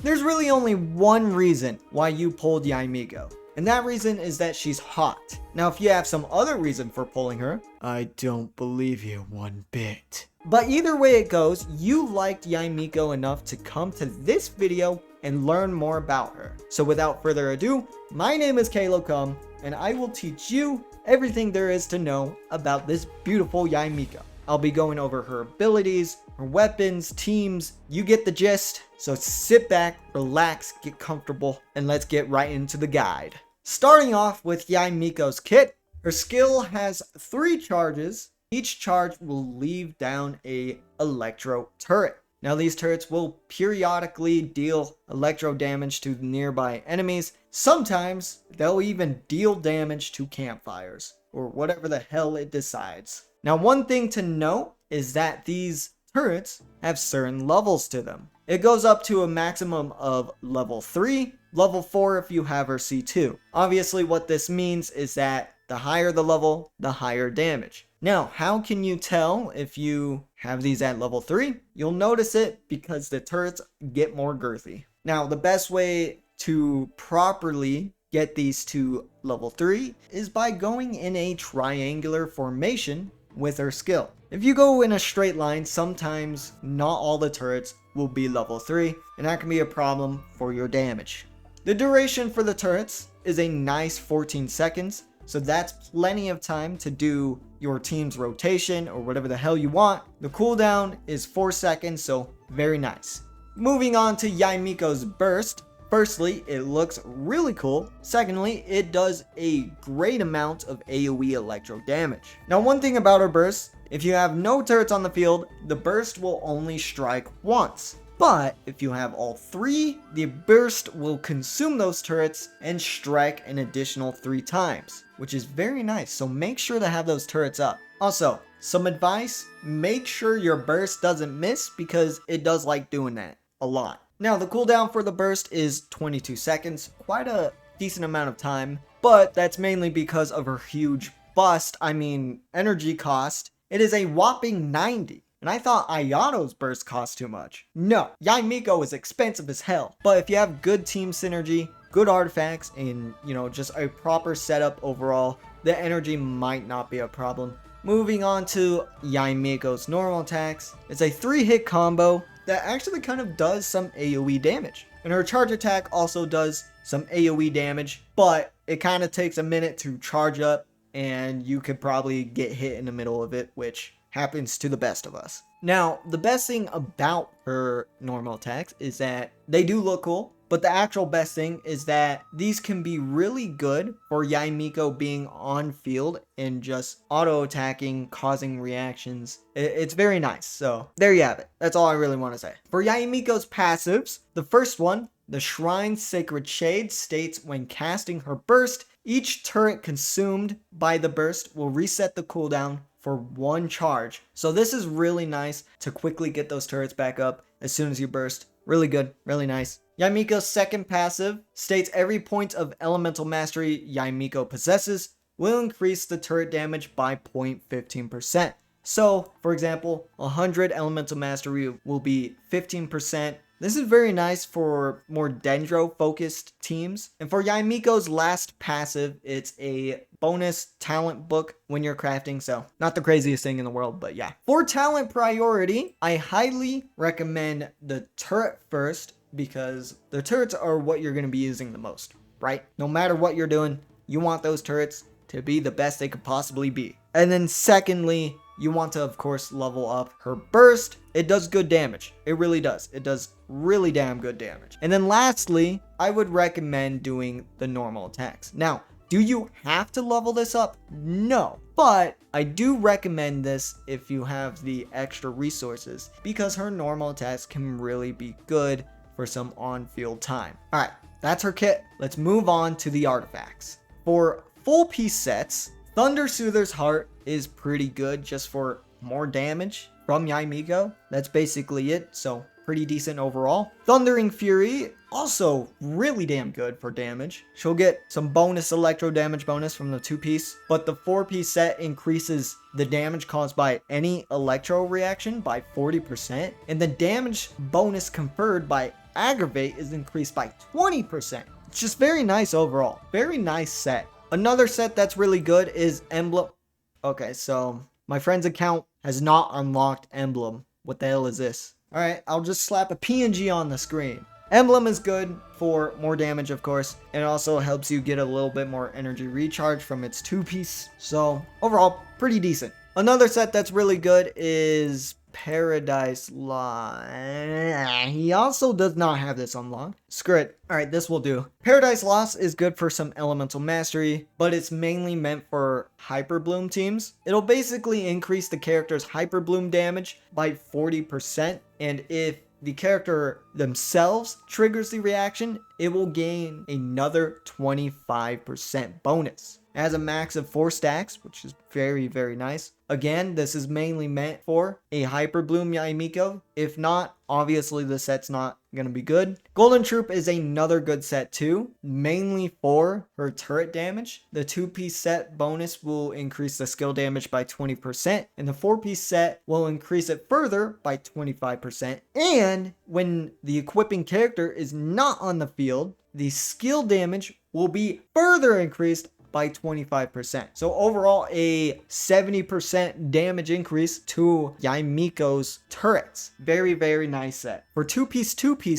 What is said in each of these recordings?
There's really only one reason why you pulled Yae Miko, and that reason is that she's hot. Now, if you have some other reason for pulling her, I don't believe you one bit. But either way it goes, you liked Yae Miko enough to come to this video and learn more about her. So without further ado, my name is Calocum, and I will teach you everything there is to know about this beautiful Yae Miko. I'll be going over her abilities, her weapons, teams, you get the gist. So sit back, relax, get comfortable, and let's get right into the guide. Starting off with Yae Miko's kit, her skill has 3 charges. Each charge will leave down a electro turret. Now these turrets will periodically deal electro damage to nearby enemies. Sometimes they'll even deal damage to campfires, or whatever the hell it decides. Now one thing to note is that these turrets have certain levels to them. It goes up to a maximum of level 3, level 4 if you have her C2. Obviously what this means is that the higher the level, the higher damage. Now, how can you tell if you have these at level 3? You'll notice it because the turrets get more girthy. Now, the best way to properly get these to level 3 is by going in a triangular formation with her skill. If you go in a straight line, sometimes not all the turrets will be level 3, and that can be a problem for your damage. The duration for the turrets is a nice 14 seconds, so that's plenty of time to do your team's rotation or whatever the hell you want. The cooldown is 4 seconds, so very nice. Moving on to Yae Miko's burst. Firstly, it looks really cool. Secondly, it does a great amount of AoE electro damage. Now, one thing about her burst, if you have no turrets on the field, the burst will only strike once. But if you have all 3, the burst will consume those turrets and strike an additional 3 times, which is very nice. So make sure to have those turrets up. Also, some advice, make sure your burst doesn't miss because it does like doing that a lot. Now, the cooldown for the burst is 22 seconds, quite a decent amount of time, but that's mainly because of her huge energy cost. It is a whopping 90. And I thought Ayato's burst cost too much. No, Yae Miko is expensive as hell. But if you have good team synergy, good artifacts, and just a proper setup overall, the energy might not be a problem. Moving on to Yae Miko's normal attacks. It's a 3-hit combo that actually kind of does some AoE damage. And her charge attack also does some AoE damage, but it kind of takes a minute to charge up, and you could probably get hit in the middle of it, which happens to the best of us. Now, the best thing about her normal attacks is that they do look cool, but the actual best thing is that these can be really good for Yae Miko being on field and just auto attacking, causing reactions. It's very nice. So there you have it. That's all I really want to say. For Yae Miko's passives, the first one, the Shrine's Sacred Shade, states when casting her burst, each turret consumed by the burst will reset the cooldown for 1 charge. So this is really nice to quickly get those turrets back up as soon as you burst. Really good, really nice. Yae Miko's second passive states every point of elemental mastery Yae Miko possesses will increase the turret damage by 0.15%. So, for example, 100 elemental mastery will be 15%. This is very nice for more dendro focused teams. And for Yae Miko's last passive, it's a bonus talent book when you're crafting, so not the craziest thing in the world, but yeah. For talent priority, I highly recommend the turret first because the turrets are what you're going to be using the most, right? No matter what you're doing, you want those turrets to be the best they could possibly be. And then secondly, you want to, of course, level up her burst. It does good damage. It really does. It does really damn good damage. And then lastly, I would recommend doing the normal attacks. Now, do you have to level this up? No. But I do recommend this if you have the extra resources because her normal attacks can really be good for some on-field time. All right, that's her kit. Let's move on to the artifacts. For full piece sets, Thunder Soother's Heart is pretty good just for more damage from Yae Miko. That's basically it, so pretty decent overall. Thundering Fury, also really damn good for damage. She'll get some bonus electro damage bonus from the 2-piece, but the 4-piece set increases the damage caused by any electro reaction by 40%, and the damage bonus conferred by aggravate is increased by 20%. It's just very nice overall. Very nice set. Another set that's really good is Emblem. Okay, so my friend's account has not unlocked Emblem. What the hell is this? Alright, I'll just slap a PNG on the screen. Emblem is good for more damage, of course. It also helps you get a little bit more energy recharge from its 2-piece. So, overall, pretty decent. Another set that's really good is Paradise Lost. He also does not have this unlocked. Screw it. Alright, this will do. Paradise Lost is good for some elemental mastery, but it's mainly meant for Hyper Bloom teams. It'll basically increase the character's Hyper Bloom damage by 40%, and if the character themselves triggers the reaction, it will gain another 25% bonus. It has a max of 4 stacks, which is very, very nice. Again, this is mainly meant for a Hyper Bloom Yae Miko. If not, obviously the set's not gonna be good. Golden Troop is another good set too, mainly for her turret damage. The 2-piece set bonus will increase the skill damage by 20%, and the 4-piece set will increase it further by 25%. And when the equipping character is not on the field, the skill damage will be further increased by 25%. So overall, a 70% damage increase to Yae Miko's turrets. Very, very nice set. For 2-piece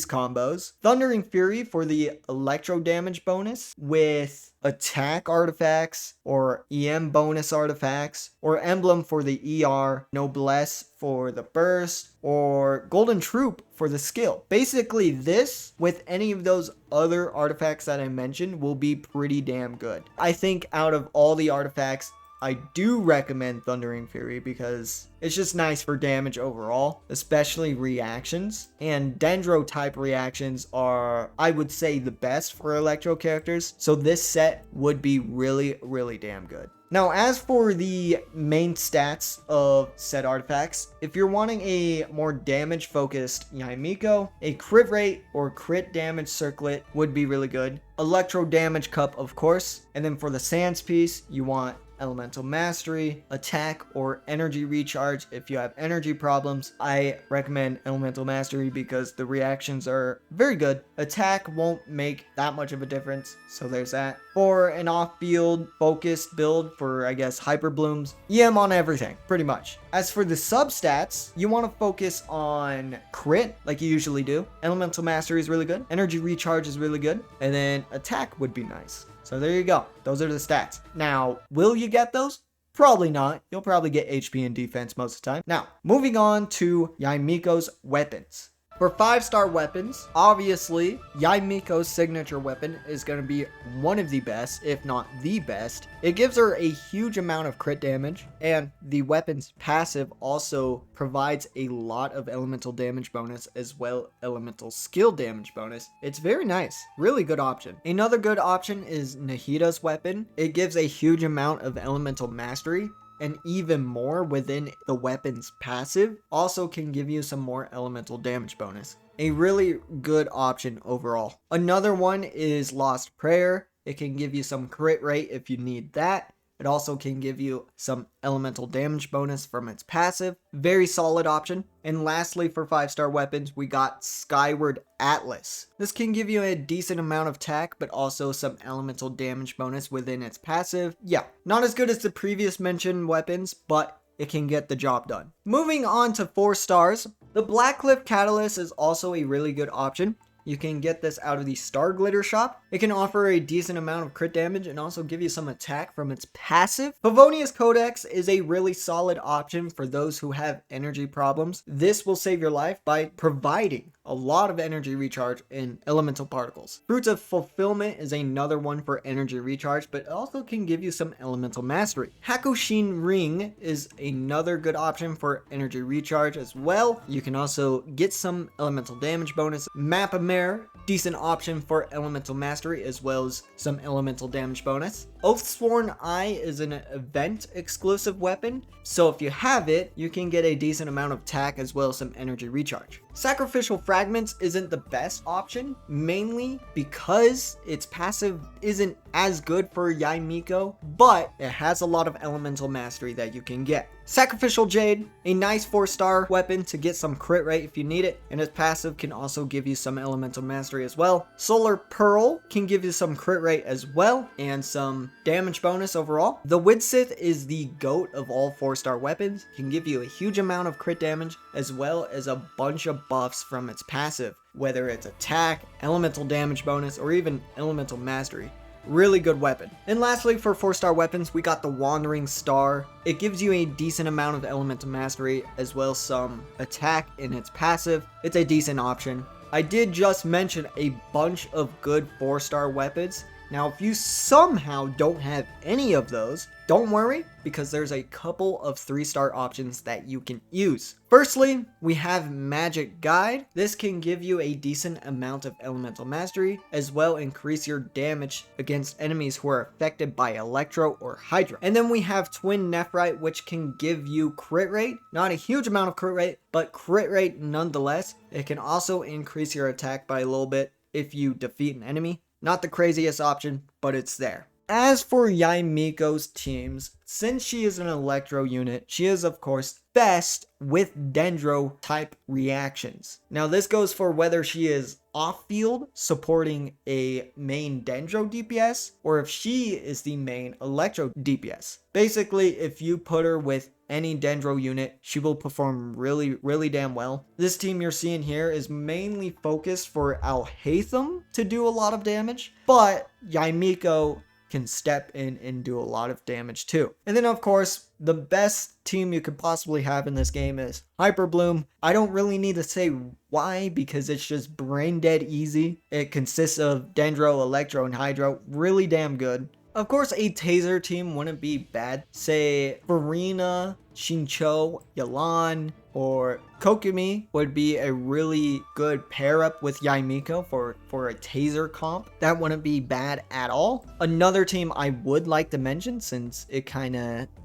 combos, Thundering Fury for the electro damage bonus with attack artifacts or EM bonus artifacts, or Emblem for the ER, Noblesse for the burst, or Golden Troop for the skill. Basically, this with any of those other artifacts that I mentioned will be pretty damn good. I think out of all the artifacts, I do recommend Thundering Fury because it's just nice for damage overall, especially reactions. And Dendro type reactions are, I would say, the best for electro characters. So this set would be really, really damn good. Now, as for the main stats of said artifacts, if you're wanting a more damage-focused Yae Miko, a crit rate or crit damage circlet would be really good. Electro damage cup, of course. And then for the Sans piece, you want elemental mastery, attack, or energy recharge. If you have energy problems, I recommend elemental mastery because the reactions are very good. Attack won't make that much of a difference, so there's that. For an off-field focused build for, I guess, hyper blooms, EM on everything, pretty much. As for the substats, you want to focus on crit, like you usually do. Elemental mastery is really good. Energy recharge is really good. And then attack would be nice. So there you go. Those are the stats. Now, will you get those? Probably not. You'll probably get HP and defense most of the time. Now, moving on to Yae Miko's weapons. For 5-star weapons, obviously, Yae Miko's signature weapon is going to be one of the best, if not the best. It gives her a huge amount of crit damage, and the weapon's passive also provides a lot of elemental damage bonus as well elemental skill damage bonus. It's very nice. Really good option. Another good option is Nahida's weapon. It gives a huge amount of elemental mastery, and even more within the weapon's passive, also can give you some more elemental damage bonus. A really good option overall. Another one is Lost Prayer. It can give you some crit rate if you need that. It also can give you some elemental damage bonus from its passive. Very solid option. And lastly, for 5-star weapons, we got Skyward Atlas. This can give you a decent amount of attack, but also some elemental damage bonus within its passive. Yeah, not as good as the previous mentioned weapons, but it can get the job done. Moving on to 4 stars, the Blackcliff Catalyst is also a really good option. You can get this out of the Star Glitter shop. It can offer a decent amount of crit damage and also give you some attack from its passive. Favonius Codex is a really solid option for those who have energy problems. This will save your life by providing a lot of energy recharge in elemental particles. Fruits of Fulfillment is another one for energy recharge, but also can give you some elemental mastery. Hakushin Ring is another good option for energy recharge as well. You can also get some elemental damage bonus. Map of Mare, decent option for elemental mastery as well as some elemental damage bonus. Oathsworn Eye is an event exclusive weapon, so if you have it, you can get a decent amount of attack as well as some energy recharge. Sacrificial Fragments isn't the best option, mainly because its passive isn't as good for Yae Miko, but it has a lot of elemental mastery that you can get. Sacrificial Jade, a nice 4-star weapon to get some crit rate if you need it, and its passive can also give you some elemental mastery as well. Solar Pearl can give you some crit rate as well, and some damage bonus overall. The Widsith is the GOAT of all 4-star weapons, can give you a huge amount of crit damage, as well as a bunch of buffs from its passive, whether it's attack, elemental damage bonus, or even elemental mastery. Really good weapon. And lastly, for 4-star weapons, we got the Wandering Star. It gives you a decent amount of elemental mastery as well as some attack in its passive. It's a decent option. I did just mention a bunch of good 4-star weapons. Now, if you somehow don't have any of those, don't worry, because there's a couple of 3-star options that you can use. Firstly, we have Magic Guide. This can give you a decent amount of elemental mastery, as well increase your damage against enemies who are affected by Electro or Hydra. And then we have Twin Nephrite, which can give you crit rate. Not a huge amount of crit rate, but crit rate nonetheless. It can also increase your attack by a little bit if you defeat an enemy. Not the craziest option, but it's there. As for Yae Miko's teams, since she is an Electro unit, she is of course best with Dendro type reactions. Now this goes for whether she is off-field supporting a main Dendro DPS, or if she is the main Electro DPS. Basically, if you put her with any Dendro unit, she will perform really damn well. This team you're seeing here is mainly focused for Alhaitham to do a lot of damage, but Yae Miko can step in and do a lot of damage too. And then of course, the best team you could possibly have in this game is Hyper Bloom. I don't really need to say why, because it's just brain dead easy. It consists of Dendro, Electro, and Hydro. Really damn good. Of course, a Taser team wouldn't be bad. Say, Farina, Shincho, Yalan, or Kokumi would be a really good pair up with Yae Miko for a Taser comp. That wouldn't be bad at all. Another team I would like to mention, since it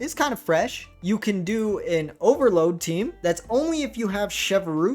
is kind of fresh, you can do an Overload team. That's only if you have Chevy.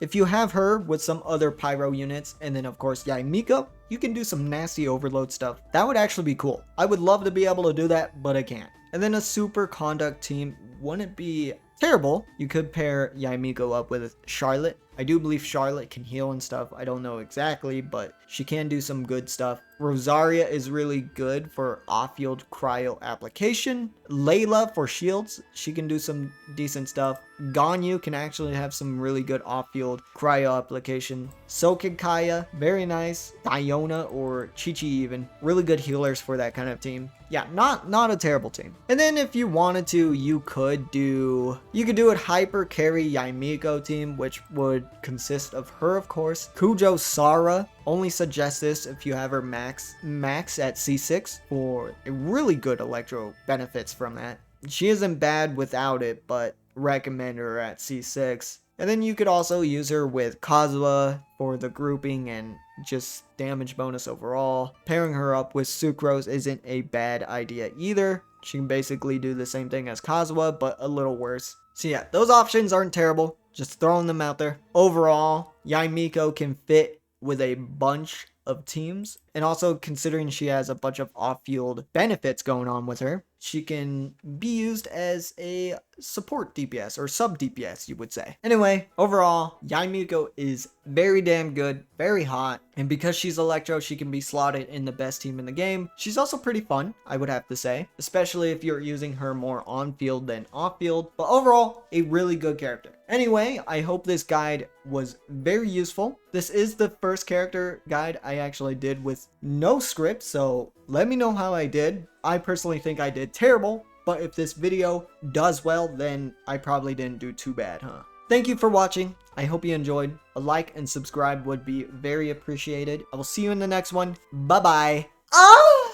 If you have her with some other Pyro units, and then of course Yae Miko, you can do some nasty Overload stuff. That would actually be cool. I would love to be able to do that, but I can't. And then a Super Conduct team wouldn't be terrible. You could pair Yae Miko up with Charlotte. I do believe Charlotte can heal and stuff. I don't know exactly, but she can do some good stuff. Rosaria is really good for off-field cryo application. Layla for shields. She can do some decent stuff. Ganyu can actually have some really good off-field cryo application. Sokikaya, very nice. Diona or Chi-Chi even. Really good healers for that kind of team. Yeah, not a terrible team. And then if you wanted to, you could do it Hyper Carry Yae Miko team, which would consist of her, of course. Kujo Sara. Only suggest this if you have her max at C6 for a really good Electro benefits from that. She isn't bad without it, but recommend her at C6. And then you could also use her with Kazuha for the grouping and just damage bonus overall. Pairing her up with Sucrose isn't a bad idea either. She can basically do the same thing as Kazuha, but a little worse. So yeah, those options aren't terrible. Just throwing them out there. Overall, Yae Miko can fit with a bunch of teams, and also considering she has a bunch of off-field benefits going on with her, she can be used as a support DPS or sub DPS, you would say. Anyway, overall, Yae Miko is very damn good, very hot, and because she's Electro, she can be slotted in the best team in the game. She's also pretty fun, I would have to say, especially if you're using her more on-field than off-field, but overall, a really good character. Anyway, I hope this guide was very useful. This is the first character guide I actually did with no script, so let me know how I did. I personally think I did terrible, but if this video does well, then I probably didn't do too bad, huh? Thank you for watching. I hope you enjoyed. A like and subscribe would be very appreciated. I will see you in the next one. Bye-bye. Oh!